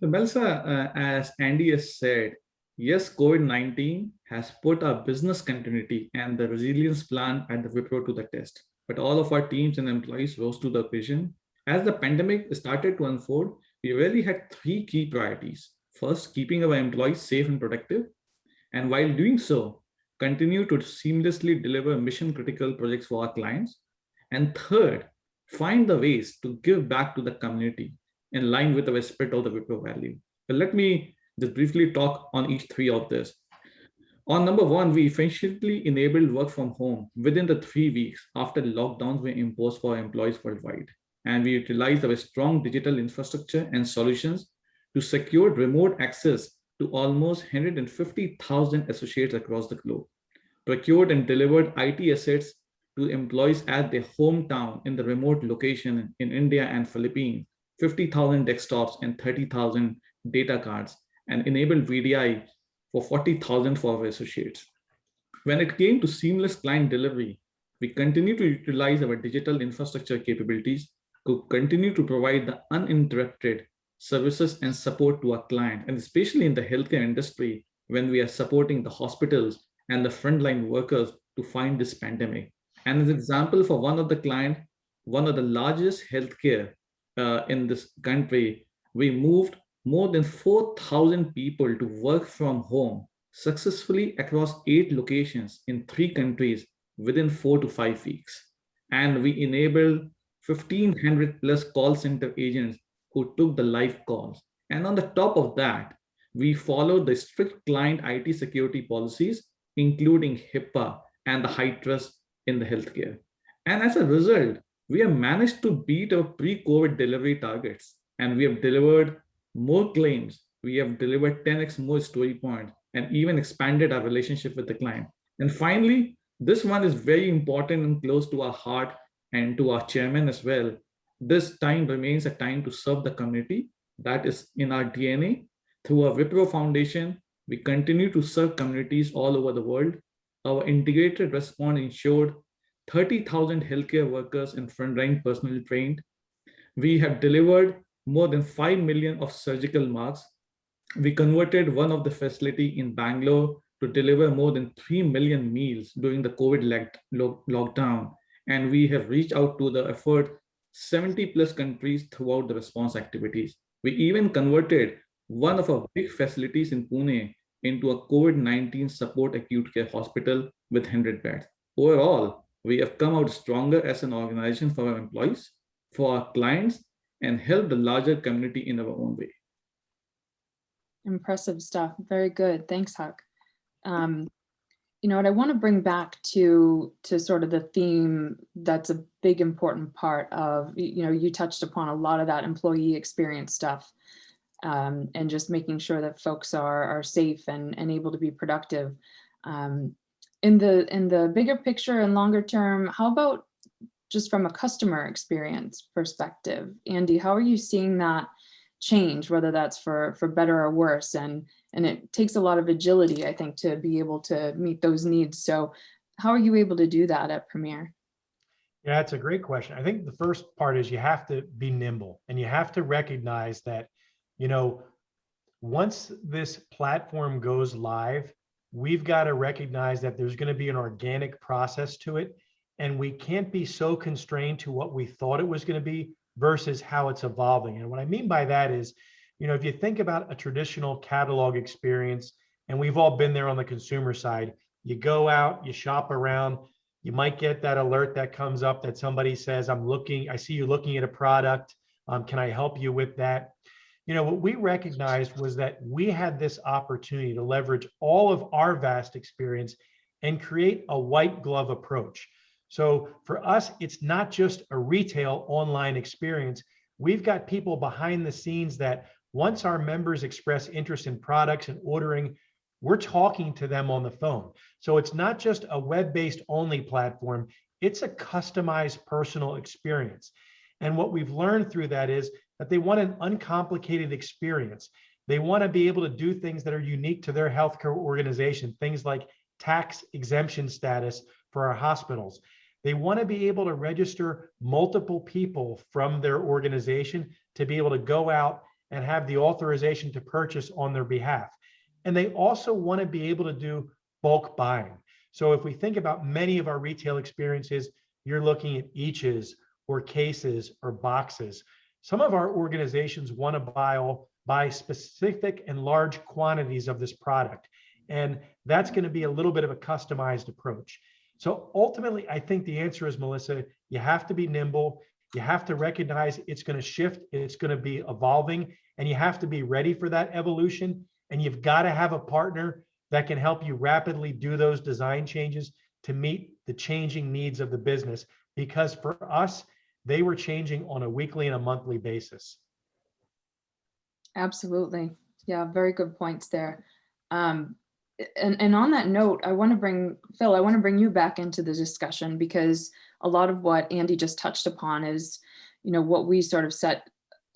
So Melissa, as Andy has said, yes, COVID-19 has put our business continuity and the resilience plan at the Wipro to the test. But all of our teams and employees rose to the occasion. As the pandemic started to unfold, we really had three key priorities. First, keeping our employees safe and productive. And while doing so, continue to seamlessly deliver mission-critical projects for our clients. And third, find the ways to give back to the community in line with the spirit of the Wipro value. But let me just briefly talk on each three of this. On number one, we efficiently enabled work from home within the 3 weeks after lockdowns were imposed for employees worldwide. And we utilized our strong digital infrastructure and solutions to secure remote access to almost 150,000 associates across the globe, procured and delivered IT assets to employees at their hometown in the remote location in India and Philippines, 50,000 desktops and 30,000 data cards, and enabled VDI for 40,000 for our associates. When it came to seamless client delivery, we continue to utilize our digital infrastructure capabilities to continue to provide the uninterrupted services and support to our client, and especially in the healthcare industry, when we are supporting the hospitals and the frontline workers to find this pandemic. And as an example for one of the client, one of the largest healthcare in this country, we moved more than 4,000 people to work from home successfully across 8 locations in 3 countries within 4 to 5 weeks. And we enabled 1,500 plus call center agents who took the live calls. And on the top of that, we followed the strict client IT security policies, including HIPAA and the high trust in the healthcare. And as a result, we have managed to beat our pre-COVID delivery targets, and we have delivered more claims. We have delivered 10x more story points and even expanded our relationship with the client. And finally, this one is very important and close to our heart and to our chairman as well. This time remains a time to serve the community. That is in our DNA. Through our Wipro Foundation, we continue to serve communities all over the world. Our integrated response ensured 30,000 healthcare workers and frontline personnel trained. We have delivered more than 5 million of surgical masks. We converted one of the facility in Bangalore to deliver more than 3 million meals during the COVID lockdown. And we have reached out to the effort 70 plus countries throughout the response activities. We even converted one of our big facilities in Pune into a COVID-19 support acute care hospital with 100 beds. Overall, we have come out stronger as an organization for our employees, for our clients, and help the larger community in our own way. Impressive stuff. Very good. Thanks, Haque. You know what, I want to bring back to sort of the theme that's a big important part of, you know, you touched upon a lot of that employee experience stuff, and just making sure that folks are safe and able to be productive. In the bigger picture and longer term, how about just from a customer experience perspective? Andy, how are you seeing that change, whether that's for better or worse? And it takes a lot of agility, I think, to be able to meet those needs. So how are you able to do that at Premier? Yeah, it's a great question. I think the first part is you have to be nimble, and you have to recognize that, you know, once this platform goes live, we've got to recognize that there's going to be an organic process to it. And we can't be so constrained to what we thought it was going to be versus how it's evolving. And what I mean by that is, you know, if you think about a traditional catalog experience, and we've all been there on the consumer side, you go out, you shop around, you might get that alert that comes up that somebody says, I see you looking at a product. Can I help you with that? You know, what we recognized was that we had this opportunity to leverage all of our vast experience and create a white glove approach. So for us, it's not just a retail online experience. We've got people behind the scenes that once our members express interest in products and ordering, we're talking to them on the phone. So it's not just a web-based only platform, it's a customized personal experience. And what we've learned through that is that they want an uncomplicated experience. They want to be able to do things that are unique to their healthcare organization, things like tax exemption status for our hospitals. They want to be able to register multiple people from their organization to be able to go out and have the authorization to purchase on their behalf. And they also want to be able to do bulk buying. So if we think about many of our retail experiences, you're looking at eaches or cases or boxes. Some of our organizations want to buy specific and large quantities of this product. And that's going to be a little bit of a customized approach. So ultimately, I think the answer is, Melissa, you have to be nimble. You have to recognize it's going to shift, it's going to be evolving, and you have to be ready for that evolution. And you've got to have a partner that can help you rapidly do those design changes to meet the changing needs of the business. Because for us, they were changing on a weekly and a monthly basis. Absolutely. Yeah, very good points there. And on that note, I want to bring you back into the discussion, because a lot of what Andy just touched upon is, you know, what we sort of set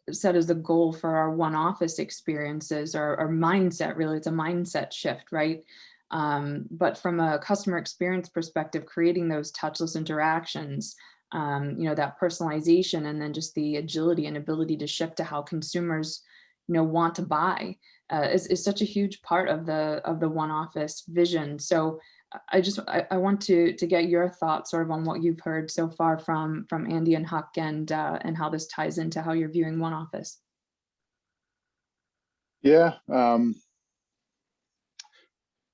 as the goal for our one office experiences, or our mindset. Really, it's a mindset shift, right? But from a customer experience perspective, creating those touchless interactions, you know, that personalization, and then just the agility and ability to shift to how consumers, you know, want to buy is such a huge part of the one office vision. So I want to get your thoughts sort of on what you've heard so far from Andy and Haque, and how this ties into how you're viewing one office. Yeah, you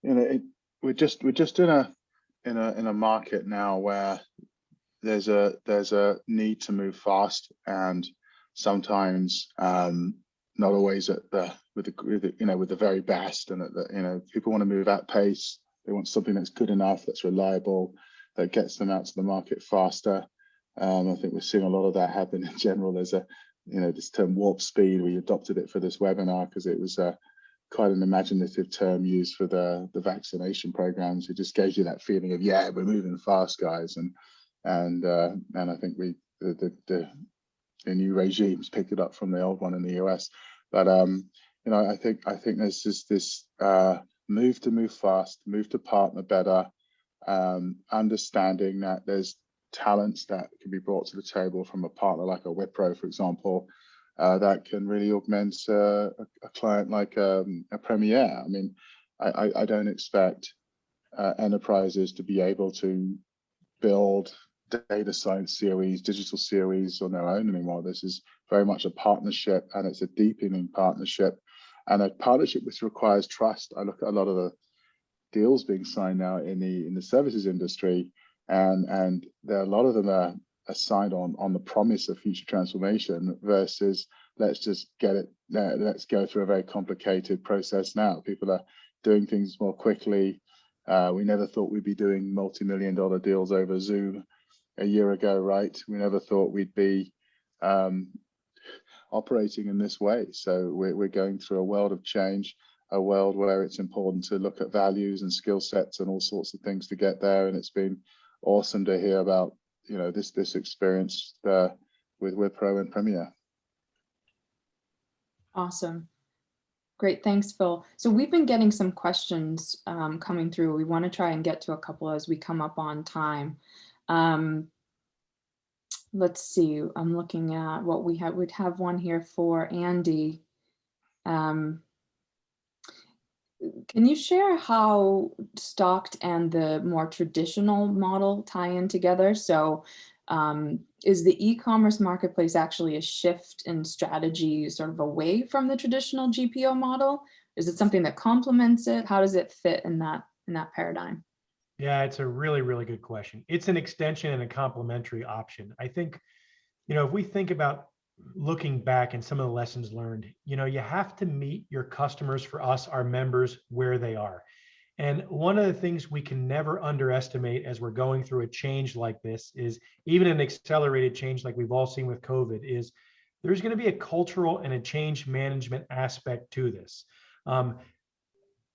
know, we're just in a market now where there's a need to move fast, and sometimes not always with the very best, and you know, people want to move at pace. They want something that's good enough, that's reliable, that gets them out to the market faster. I think we're seeing a lot of that happen in general. There's this term warp speed. We adopted it for this webinar because it was quite an imaginative term used for the vaccination programs. It just gives you that feeling of, yeah, we're moving fast, guys. And I think the new regimes picked it up from the old one in the US. But I think there's just this move to move fast, move to partner better, understanding that there's talents that can be brought to the table from a partner like a Wipro, for example, that can really augment a client like a Premier. I mean, I don't expect enterprises to be able to build data science COEs, digital COEs on their own anymore. This is very much a partnership, and it's a deepening partnership, and a partnership which requires trust. I look at a lot of the deals being signed now in the services industry, and there are a lot of them are signed on the promise of future transformation versus let's just get it, let's go through a very complicated process now. People are doing things more quickly. We never thought we'd be doing multi-million-dollar deals over Zoom a year ago, right? We never thought we'd be operating in this way. So we're going through a world of change, a world where it's important to look at values and skill sets and all sorts of things to get there. And it's been awesome to hear about this experience with Wipro and Premier. Awesome. Great, thanks, Phil. So we've been getting some questions coming through. We want to try and get to a couple as we come up on time. Let's see, I'm looking at what we have. We'd have one here for Andy. Can you share how stocked and the more traditional model tie in together? So is the e-commerce marketplace actually a shift in strategy sort of away from the traditional GPO model? Is it something that complements it? How does it fit in that paradigm? Yeah, it's a really, really good question. It's an extension and a complementary option. I think, if we think about looking back and some of the lessons learned, you have to meet your customers, for us, our members, where they are. And one of the things we can never underestimate as we're going through a change like this is, even an accelerated change like we've all seen with COVID, is there's going to be a cultural and a change management aspect to this.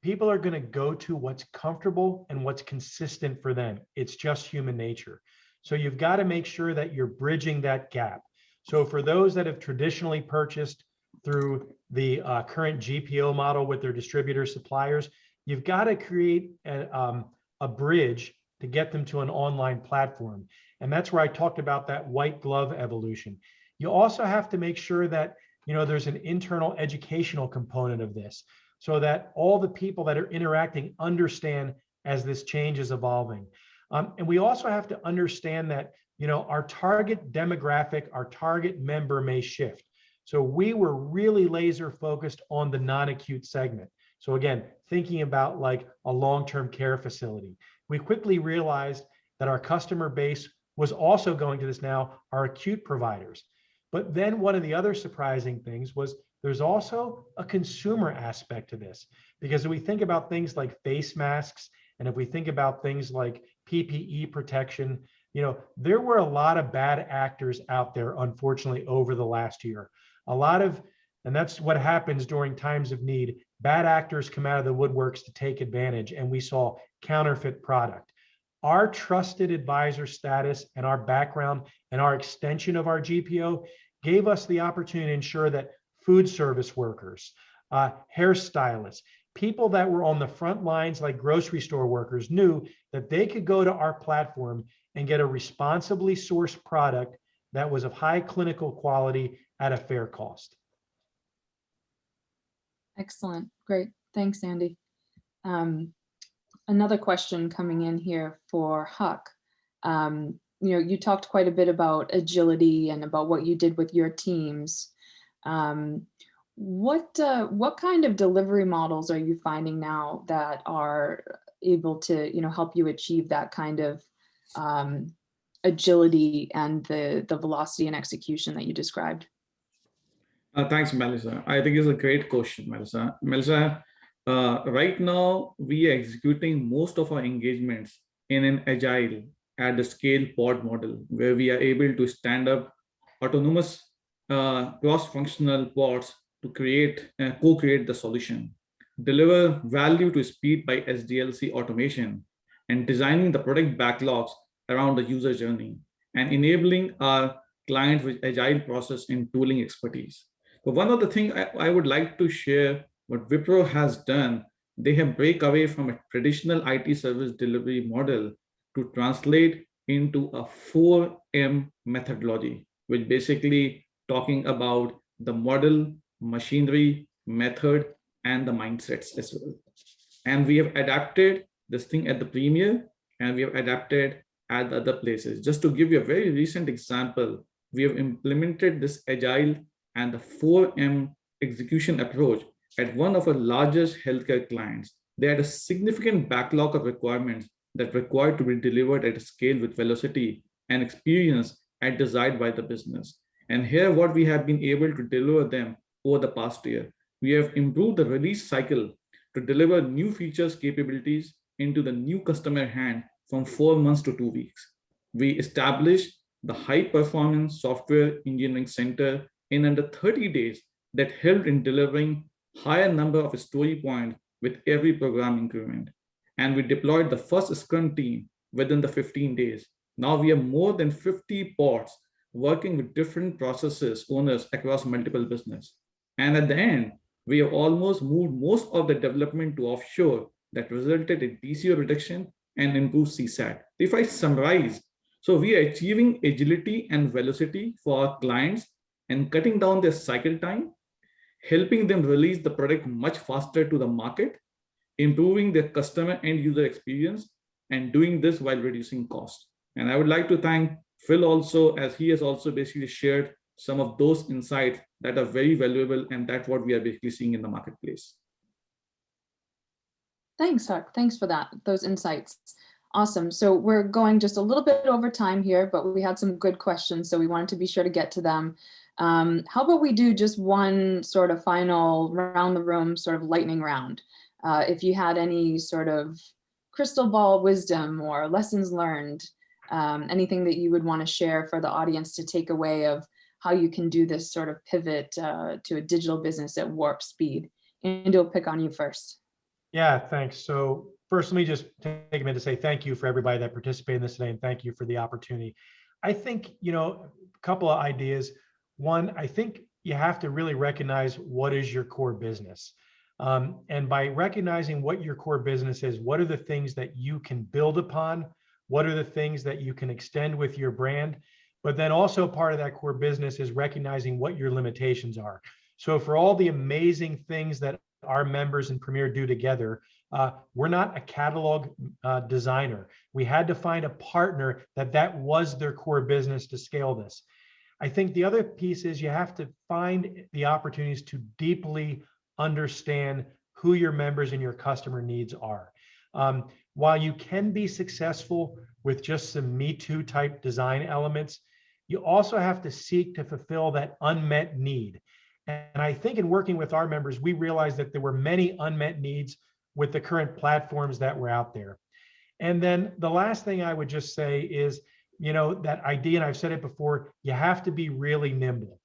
People are going to go to what's comfortable and what's consistent for them. It's just human nature. So you've got to make sure that you're bridging that gap. So for those that have traditionally purchased through the current GPO model with their distributor suppliers, you've got to create a bridge to get them to an online platform. And that's where I talked about that white glove evolution. You also have to make sure that there's an internal educational component of this, so that all the people that are interacting understand as this change is evolving. And we also have to understand that our target demographic, our target member may shift. So we were really laser focused on the non-acute segment. So again, thinking about like a long-term care facility, we quickly realized that our customer base was also going to this now, our acute providers. But then one of the other surprising things was there's also a consumer aspect to this, because if we think about things like face masks, and if we think about things like PPE protection, there were a lot of bad actors out there, unfortunately, over the last year. And that's what happens during times of need. Bad actors come out of the woodworks to take advantage, and we saw counterfeit product. Our trusted advisor status and our background and our extension of our GPO gave us the opportunity to ensure that food service workers, hairstylists, people that were on the front lines like grocery store workers knew that they could go to our platform and get a responsibly sourced product that was of high clinical quality at a fair cost. Excellent. Great. Thanks, Andy. Another question coming in here for Huck. You talked quite a bit about agility and about what you did with your teams. What kind of delivery models are you finding now that are able to help you achieve that kind of agility and the velocity and execution that you described? Thanks, Melissa. I think it's a great question, Melissa. Melissa, right now we are executing most of our engagements in an agile at the scale pod model, where we are able to stand up autonomous cross-functional pods to co-create the solution, deliver value to speed by SDLC automation, and designing the product backlogs around the user journey, and enabling our clients with agile process and tooling expertise. But one of the things I would like to share, what Wipro has done, they have break away from a traditional IT service delivery model to translate into a 4M methodology, which basically talking about the model, machinery, method, and the mindsets as well. And we have adapted this thing at the Premier, and we have adapted at the other places. Just to give you a very recent example, we have implemented this agile and the 4M execution approach at one of our largest healthcare clients. They had a significant backlog of requirements that required to be delivered at a scale with velocity and experience as desired by the business. And here, what we have been able to deliver them over the past year, we have improved the release cycle to deliver new features capabilities into the new customer hand from 4 months to 2 weeks. We established the high performance software engineering center in under 30 days that helped in delivering higher number of story points with every program increment. And we deployed the first Scrum team within the 15 days. Now we have more than 50 pods working with different processes owners across multiple business. And at the end, we have almost moved most of the development to offshore that resulted in TCO reduction and improved CSAT. If I summarize, so we are achieving agility and velocity for our clients and cutting down their cycle time, helping them release the product much faster to the market, improving their customer and user experience, and doing this while reducing cost. And I would like to thank Phil also, as he has also basically shared some of those insights that are very valuable, and that's what we are basically seeing in the marketplace. Thanks, Huck. Thanks for that, those insights. Awesome. So we're going just a little bit over time here, but we had some good questions, so we wanted to be sure to get to them. How about we do just one sort of final round the room sort of lightning round? If you had any sort of crystal ball wisdom or lessons learned, anything that you would want to share for the audience to take away of how you can do this sort of pivot to a digital business at warp speed. And I'll pick on you first. Yeah, thanks. So first, let me just take a minute to say thank you for everybody that participated in this today, and thank you for the opportunity. I think, a couple of ideas. One, I think you have to really recognize what is your core business. And by recognizing what your core business is, what are the things that you can build upon? What are the things that you can extend with your brand? But then also part of that core business is recognizing what your limitations are. So for all the amazing things that our members in Premier do together, we're not a catalog designer. We had to find a partner that was their core business to scale this. I think the other piece is you have to find the opportunities to deeply understand who your members and your customer needs are. While you can be successful with just some Me Too type design elements, you also have to seek to fulfill that unmet need. And I think in working with our members, we realized that there were many unmet needs with the current platforms that were out there. And then the last thing I would just say is, that idea, and I've said it before, you have to be really nimble.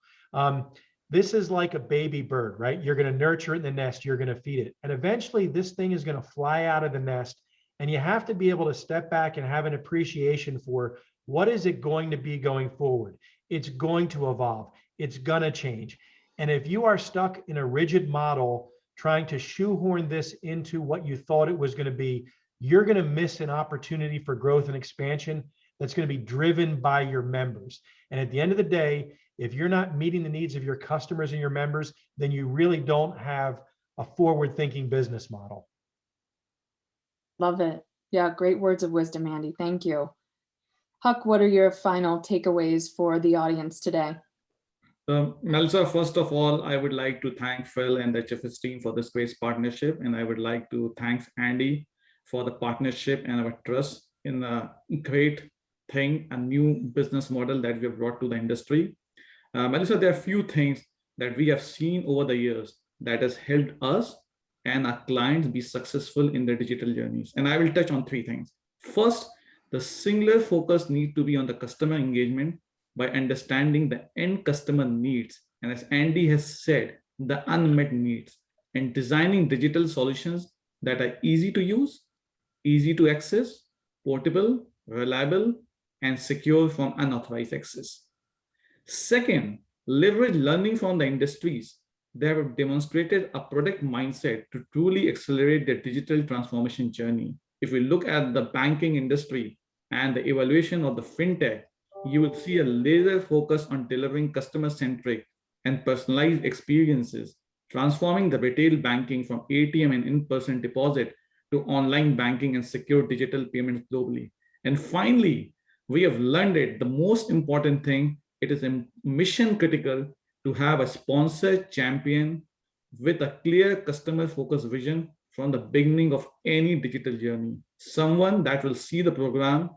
This is like a baby bird, right? You're going to nurture it in the nest, you're going to feed it. And eventually this thing is going to fly out of the nest, and you have to be able to step back and have an appreciation for what is it going to be going forward. It's going to evolve. It's going to change. And if you are stuck in a rigid model, trying to shoehorn this into what you thought it was going to be, you're going to miss an opportunity for growth and expansion that's going to be driven by your members. And at the end of the day, if you're not meeting the needs of your customers and your members, then you really don't have a forward-thinking business model. Love it. Yeah, great words of wisdom, Andy. Thank you. Huck, what are your final takeaways for the audience today? Melissa, first of all, I would like to thank Phil and the HFS team for this great partnership. And I would like to thank Andy for the partnership and our trust in a great thing, a new business model that we have brought to the industry. Melissa, there are a few things that we have seen over the years that has helped us and our clients be successful in their digital journeys. And I will touch on 3 things. First, The singular focus needs to be on the customer engagement by understanding the end customer needs, and as Andy has said, the unmet needs, and designing digital solutions that are easy to use, easy to access, portable, reliable, and secure from unauthorized access. Second, leverage learning from the industries that have demonstrated a product mindset to truly accelerate their digital transformation journey. If we look at the banking industry and the evaluation of the fintech, you will see a laser focus on delivering customer-centric and personalized experiences, transforming the retail banking from ATM and in-person deposit to online banking and secure digital payments globally. And finally, we have learned it, the most important thing, it is mission critical to have a sponsor champion with a clear customer-focused vision from the beginning of any digital journey. Someone that will see the program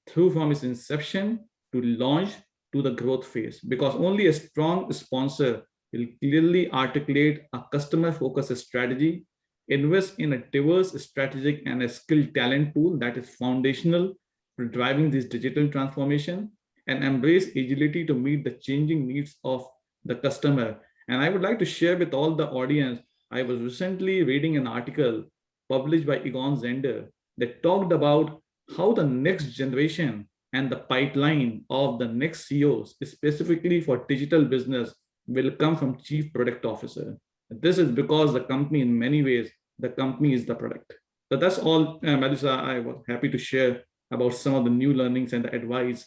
through from its inception to launch to the growth phase, because only a strong sponsor will clearly articulate a customer-focused strategy, invest in a diverse strategic and a skilled talent pool that is foundational to driving this digital transformation, and embrace agility to meet the changing needs of the customer. And I would like to share with all the audience, I was recently reading an article published by Egon Zehnder that talked about how the next generation and the pipeline of the next CEOs, specifically for digital business, will come from Chief Product Officer. This is because the company, in many ways, the company is the product. So that's all, Melissa, I was happy to share about some of the new learnings and the advice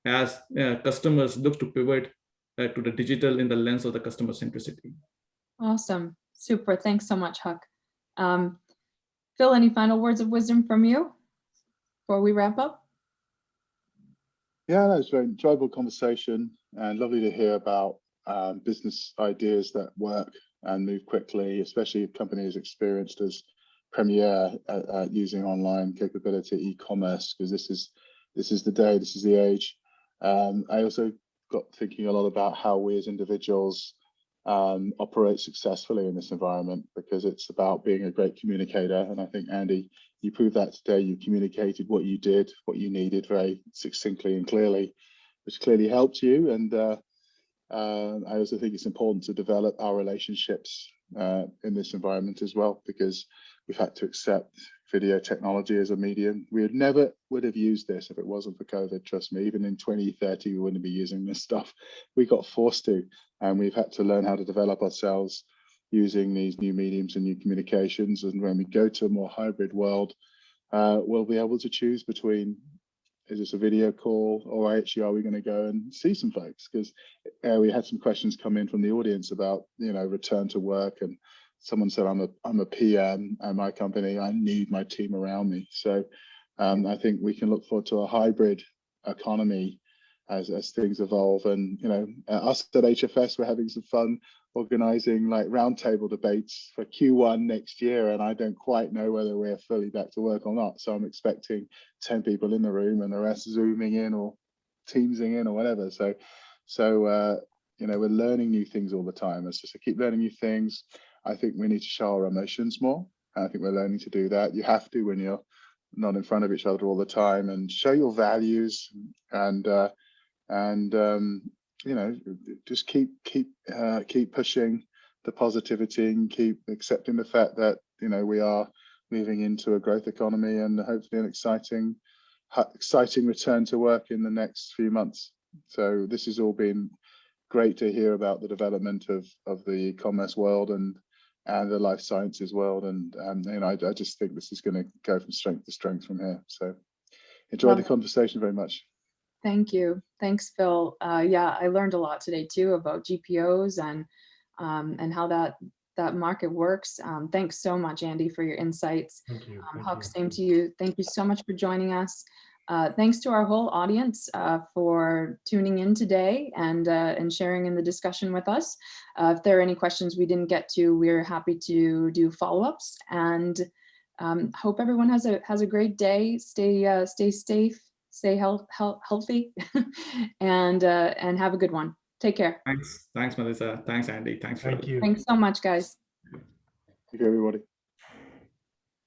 as customers look to pivot to the digital in the lens of the customer centricity. Awesome. Super. Thanks so much, Huck. Phil, any final words of wisdom from you before we wrap up? Yeah, no, it's a very enjoyable conversation and lovely to hear about business ideas that work and move quickly, especially if companies experienced as premier at using online capability, e-commerce, because this is the day, this is the age. I also got thinking a lot about how we as individuals operate successfully in this environment, because it's about being a great communicator. And I think, Andy, you proved that today. You communicated what you did, what you needed very succinctly and clearly, which clearly helped you. And I also think it's important to develop our relationships in this environment as well, because we've had to accept video technology as a medium. We would have used this if it wasn't for COVID, trust me. Even in 2030, we wouldn't be using this stuff. We got forced to, and we've had to learn how to develop ourselves using these new mediums and new communications. And when we go to a more hybrid world, we'll be able to choose between, is this a video call, or actually are we going to go and see some folks? Because we had some questions come in from the audience about, return to work, and someone said, I'm a PM at my company, I need my team around me. So I think we can look forward to a hybrid economy as things evolve. And us at HFS, we're having some fun organizing like roundtable debates for Q1 next year, and I don't quite know whether we're fully back to work or not. So I'm expecting 10 people in the room and the rest zooming in or teamsing in or whatever. So we're learning new things all the time. Let's just keep learning new things. I think we need to show our emotions more. I think we're learning to do that. You have to when you're not in front of each other all the time, and show your values, and just keep pushing the positivity, and keep accepting the fact that we are moving into a growth economy, and hopefully an exciting return to work in the next few months. So this has all been great to hear about the development of the e-commerce world and the life sciences world, and I just think this is going to go from strength to strength from here. So enjoy the conversation very much. Thank you. Thanks, Phil. Yeah, I learned a lot today too about GPOs and how that market works. Thanks so much, Andy, for your insights. Thank you. Huck, same to you. Thank you so much for joining us. Thanks to our whole audience for tuning in today and sharing in the discussion with us. If there are any questions we didn't get to, we're happy to do follow-ups, and hope everyone has a great day. Stay safe, stay healthy, and have a good one. Take care. Thanks, Melissa. Thanks, Andy. Thanks, Thank you. Thanks so much, guys. Thank you, everybody.